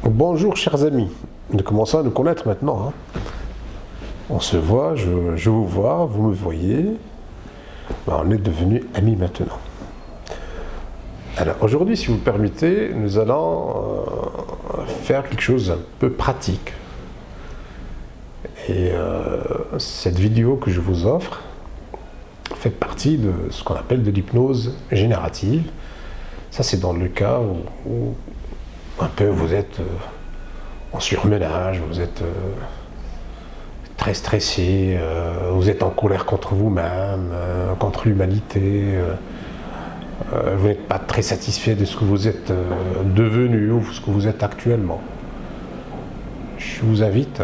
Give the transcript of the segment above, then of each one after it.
Bonjour chers amis, nous commençons à nous connaître maintenant. On se voit, je vous vois, vous me voyez. On est devenus amis maintenant. Alors aujourd'hui, si vous le permettez, nous allons faire quelque chose d'un peu pratique. Et cette vidéo que je vous offre fait partie de ce qu'on appelle de l'hypnose générative. Ça, c'est dans le cas où un peu vous êtes en surmenage, vous êtes très stressé, vous êtes en colère contre vous-même, contre l'humanité, vous n'êtes pas très satisfait de ce que vous êtes devenu ou ce que vous êtes actuellement. Je vous invite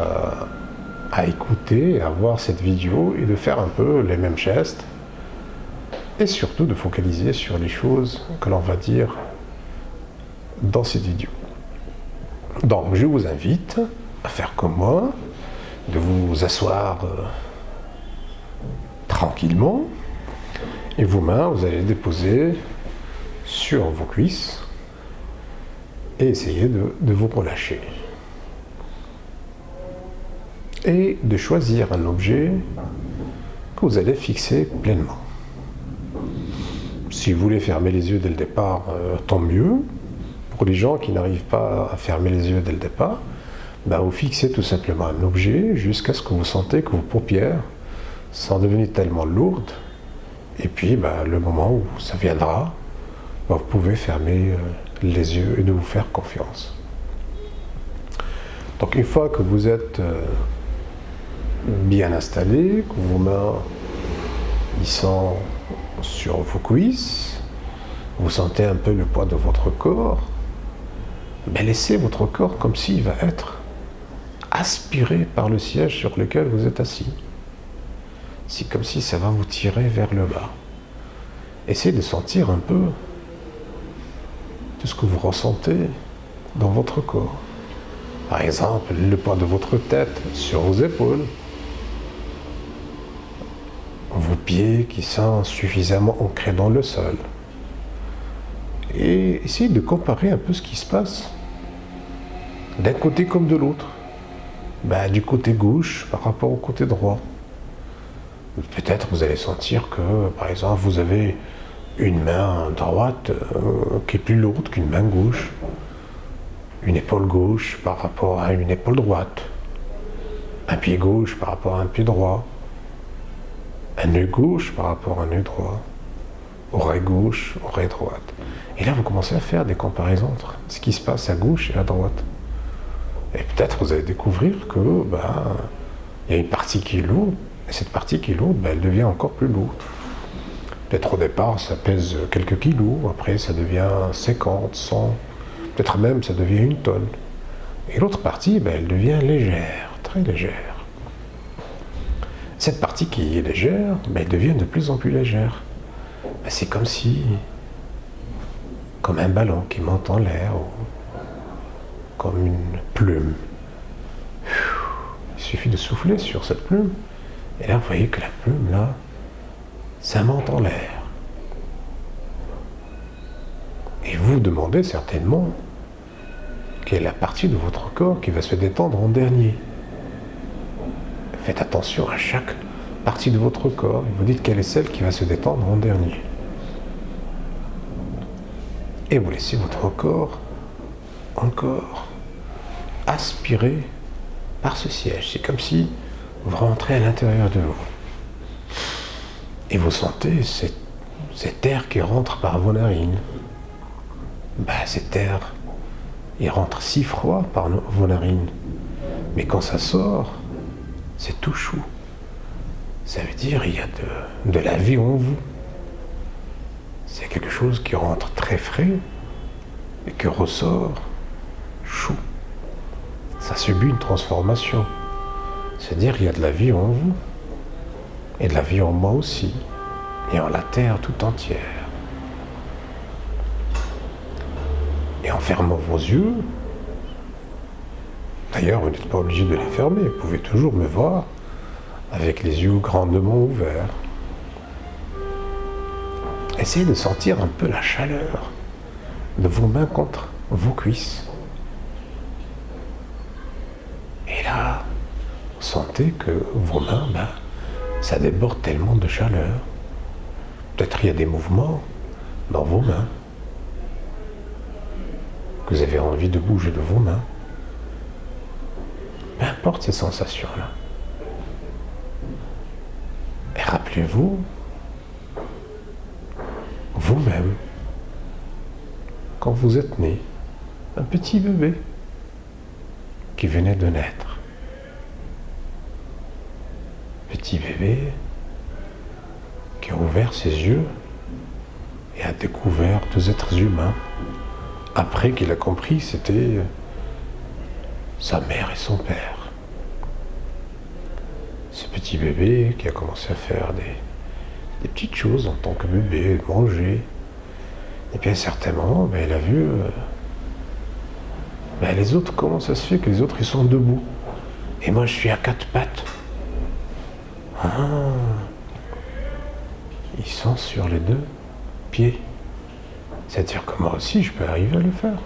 à écouter, à voir cette vidéo et de faire un peu les mêmes gestes et surtout de focaliser sur les choses que l'on va dire dans cette vidéo. Donc je vous invite à faire comme moi, de vous asseoir tranquillement et vos mains, vous allez les déposer sur vos cuisses et essayer de vous relâcher. Et de choisir un objet que vous allez fixer pleinement. Si vous voulez fermer les yeux dès le départ, tant mieux. Pour les gens qui n'arrivent pas à fermer les yeux dès le départ, vous fixez tout simplement un objet jusqu'à ce que vous sentez que vos paupières sont devenues tellement lourdes. Et puis, le moment où ça viendra, vous pouvez fermer les yeux et de vous faire confiance. Donc, une fois que vous êtes bien installé, que vos mains ils sont sur vos cuisses, vous sentez un peu le poids de votre corps, laissez votre corps comme s'il va être aspiré par le siège sur lequel vous êtes assis. C'est comme si ça va vous tirer vers le bas. Essayez de sentir un peu tout ce que vous ressentez dans votre corps. Par exemple, le poids de votre tête sur vos épaules, vos pieds qui sont suffisamment ancrés dans le sol. Et essayez de comparer un peu ce qui se passe d'un côté comme de l'autre. Du côté gauche par rapport au côté droit. Peut-être vous allez sentir que, par exemple, vous avez une main droite qui est plus lourde qu'une main gauche. Une épaule gauche par rapport à une épaule droite. Un pied gauche par rapport à un pied droit. Un œil gauche par rapport à un œil droit. Oreille gauche, oreille droite. Et là, vous commencez à faire des comparaisons entre ce qui se passe à gauche et à droite. Et peut-être vous allez découvrir que il y a une partie qui est lourde, et cette partie qui est lourde, elle devient encore plus lourde. Peut-être au départ, ça pèse quelques kilos, après ça devient 50, 100, peut-être même ça devient une tonne. Et l'autre partie, elle devient légère, très légère. Cette partie qui est légère, elle devient de plus en plus légère. C'est comme un ballon qui monte en l'air, ou comme une plume. Il suffit de souffler sur cette plume, et là vous voyez que la plume, là, ça monte en l'air. Et vous vous demandez certainement quelle est la partie de votre corps qui va se détendre en dernier. Faites attention à chaque partie de votre corps, et vous dites quelle est celle qui va se détendre en dernier. Et vous laissez votre corps encore aspiré par ce siège. C'est comme si vous rentrez à l'intérieur de vous. Et vous sentez cet air qui rentre par vos narines. Cet air, il rentre si froid par vos narines. Mais quand ça sort, c'est tout chaud. Ça veut dire qu'il y a de la vie en vous. C'est quelque chose qui rentre très frais et qui ressort chaud. Ça subit une transformation. C'est-à-dire qu'il y a de la vie en vous et de la vie en moi aussi et en la terre tout entière. Et en fermant vos yeux, d'ailleurs vous n'êtes pas obligé de les fermer, vous pouvez toujours me voir avec les yeux grandement ouverts. Essayez de sentir un peu la chaleur de vos mains contre vos cuisses. là, vous sentez que vos mains, ça déborde tellement de chaleur. Peut-être il y a des mouvements dans vos mains, que vous avez envie de bouger de vos mains. Peu importe ces sensations-là. Et rappelez-vous, vous-même, quand vous êtes né, un petit bébé qui venait de naître. Petit bébé qui a ouvert ses yeux et a découvert deux êtres humains après qu'il a compris que c'était sa mère et son père. Ce petit bébé qui a commencé à faire des petites choses en tant que bébé, manger. Et puis à un certain moment, il a vu les autres, comment ça se fait que les autres ils sont debout et moi je suis à quatre pattes. Ils sont sur les deux pieds. C'est-à-dire que moi aussi je peux arriver à le faire.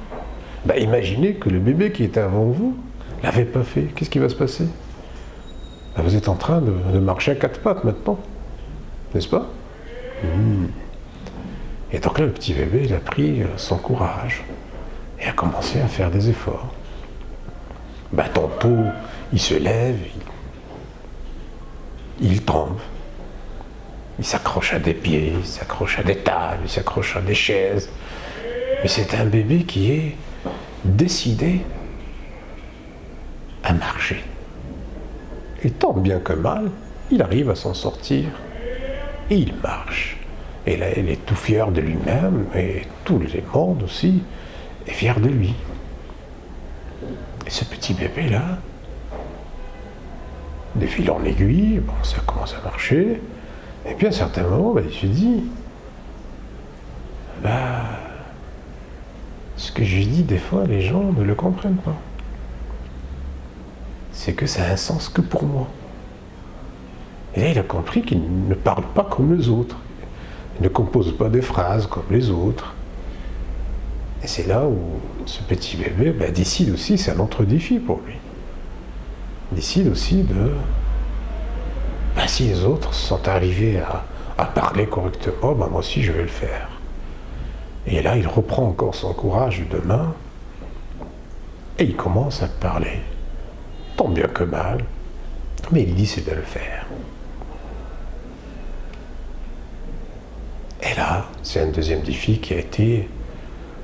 Imaginez que le bébé qui était avant vous l'avait pas fait. Qu'est-ce qui va se passer? Vous êtes en train de marcher à quatre pattes maintenant, n'est-ce pas? Et donc là, le petit bébé, il a pris son courage et a commencé à faire des efforts. Tantôt, il se lève, il tombe, il s'accroche à des pieds, il s'accroche à des tables, il s'accroche à des chaises. Mais c'est un bébé qui est décidé à marcher. Et tant bien que mal, il arrive à s'en sortir. Et il marche. Et là, il est tout fier de lui-même, et tout le monde aussi est fier de lui. Et ce petit bébé-là, de fil en aiguille, ça commence à marcher. Et puis à un certain moment, il se dit, ce que je dis, des fois, les gens ne le comprennent pas. C'est que ça a un sens que pour moi. Et là, il a compris qu'il ne parle pas comme les autres. Il ne compose pas des phrases comme les autres. Et c'est là où ce petit bébé décide aussi, c'est un autre défi pour lui. Il décide aussi de... si les autres sont arrivés à parler correctement, moi aussi je vais le faire. Et là, il reprend encore son courage de main et il commence à parler. Tant bien que mal, mais il décide de le faire. Et là, c'est un deuxième défi qui a été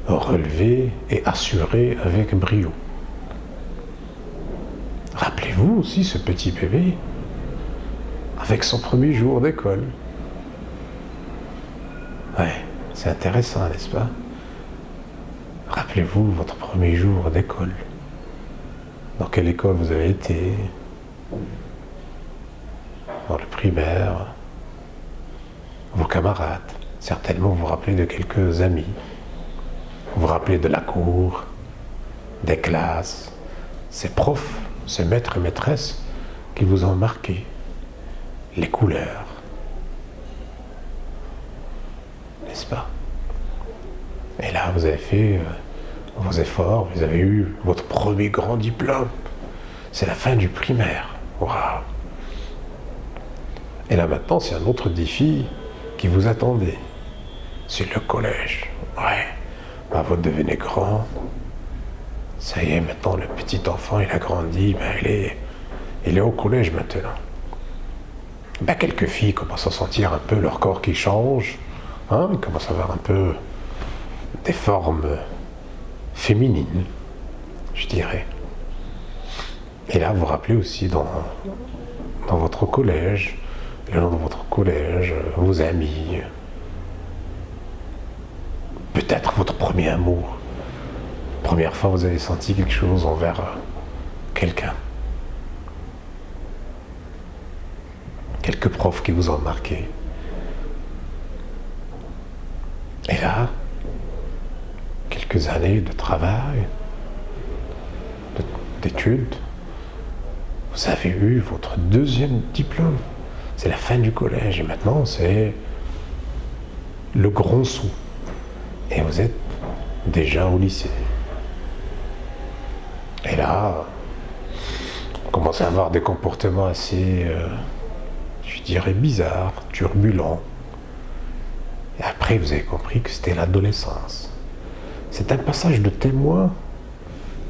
relevé et assuré avec brio. Rappelez-vous aussi ce petit bébé avec son premier jour d'école. C'est intéressant, n'est-ce pas? Rappelez-vous votre premier jour d'école. Dans quelle école vous avez été? Dans le primaire? Vos camarades? Certainement vous vous rappelez de quelques amis. Vous vous rappelez de la cour, des classes, ces profs, ces maîtres et maîtresses qui vous ont marqué. Les couleurs. N'est-ce pas? Et là, vous avez fait vos efforts, vous avez eu votre premier grand diplôme. C'est la fin du primaire. Waouh! Et là maintenant, c'est un autre défi qui vous attendait. C'est le collège. Vous devenez grand. Ça y est, maintenant, le petit enfant, il a grandi. Il est au collège maintenant. Quelques filles commencent à sentir un peu leur corps qui change. Ils commencent à avoir un peu des formes féminines, je dirais. Et là, vous vous rappelez aussi dans votre collège, les gens de votre collège, vos amis, peut-être votre premier amour. Première fois, vous avez senti quelque chose envers quelqu'un. Quelques profs qui vous ont marqué. Et là, quelques années de travail, d'études, vous avez eu votre deuxième diplôme. C'est la fin du collège et maintenant c'est le grand saut. Et vous êtes déjà au lycée. Et là, vous commencé à avoir des comportements assez, je dirais, bizarres, turbulents. Et après, vous avez compris que c'était l'adolescence. C'est un passage de témoin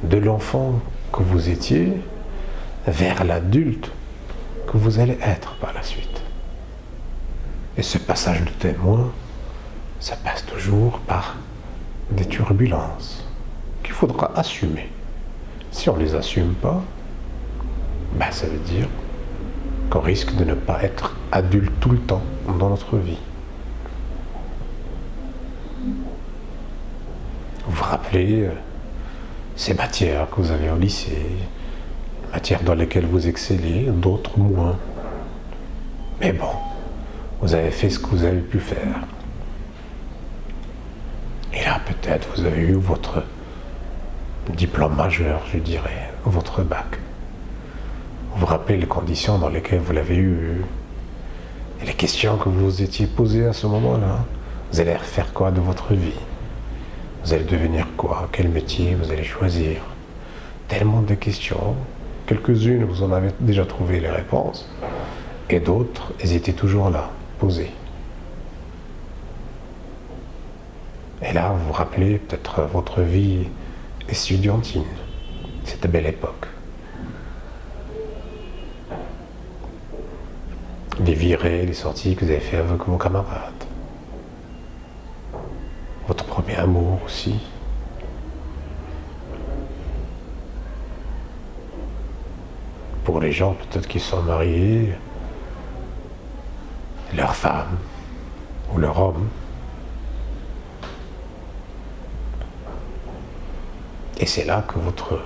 de l'enfant que vous étiez vers l'adulte que vous allez être par la suite. Et ce passage de témoin, ça passe toujours par des turbulences qu'il faudra assumer. Si on ne les assume pas, ben ça veut dire qu'on risque de ne pas être adulte tout le temps dans notre vie. Vous vous rappelez ces matières que vous avez au lycée, les matières dans lesquelles vous excellez, d'autres moins. Mais bon, vous avez fait ce que vous avez pu faire. Et là, peut-être, vous avez eu votre diplôme majeur, je dirais, votre bac. Vous vous rappelez les conditions dans lesquelles vous l'avez eu et les questions que vous vous étiez posées à ce moment-là. Vous allez faire quoi de votre vie? Vous allez devenir quoi? Quel métier vous allez choisir? Tellement de questions. Quelques-unes, vous en avez déjà trouvé les réponses. Et d'autres, elles étaient toujours là, posées. Et là, vous vous rappelez peut-être votre vie estudiantine. Cette belle époque. Les virées, les sorties que vous avez fait avec vos camarades. Votre premier amour aussi. Pour les gens peut-être qui sont mariés, leur femme ou leur homme. Et c'est là que votre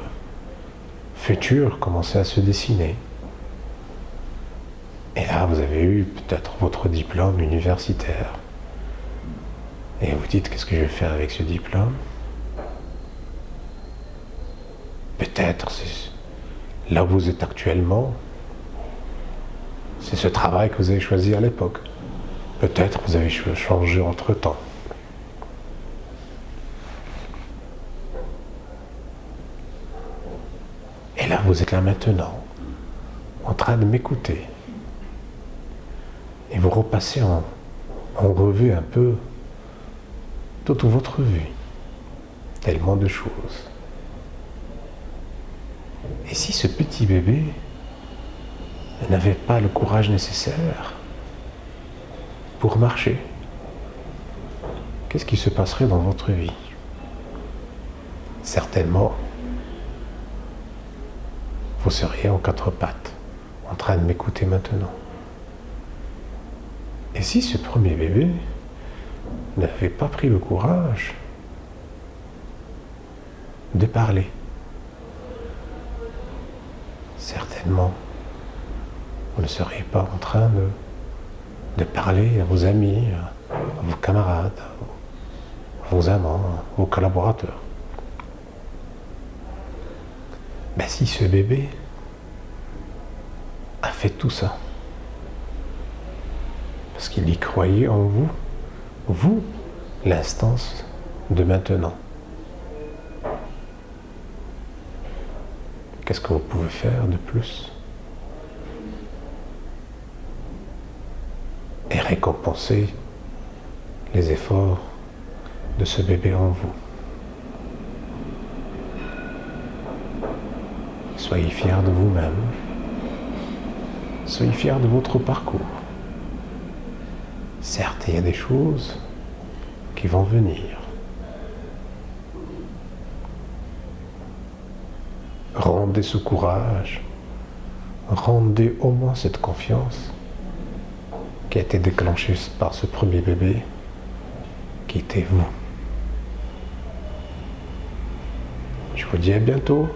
futur commençait à se dessiner. Et là, vous avez eu peut-être votre diplôme universitaire. Et vous dites, qu'est-ce que je vais faire avec ce diplôme? Peut-être, c'est là où vous êtes actuellement, c'est ce travail que vous avez choisi à l'époque. Peut-être vous avez changé entre-temps. Et là, vous êtes là maintenant, en train de m'écouter. Et vous repassez en revue un peu toute votre vie. Tellement de choses. Et si ce petit bébé n'avait pas le courage nécessaire pour marcher, qu'est-ce qui se passerait dans votre vie? Certainement, vous seriez en quatre pattes, en train de m'écouter maintenant. Et si ce premier bébé n'avait pas pris le courage de parler, certainement, vous ne seriez pas en train de parler à vos amis, à vos camarades, à vos amants, à vos collaborateurs. Ben si ce bébé a fait tout ça, parce qu'il y croyait en vous, l'instance de maintenant. Qu'est-ce que vous pouvez faire de plus? Et récompenser les efforts de ce bébé en vous. Soyez fiers de vous-même. Soyez fiers de votre parcours. Certes, il y a des choses qui vont venir. Rendez ce courage, rendez au moins cette confiance qui a été déclenchée par ce premier bébé qui était vous. Je vous dis à bientôt.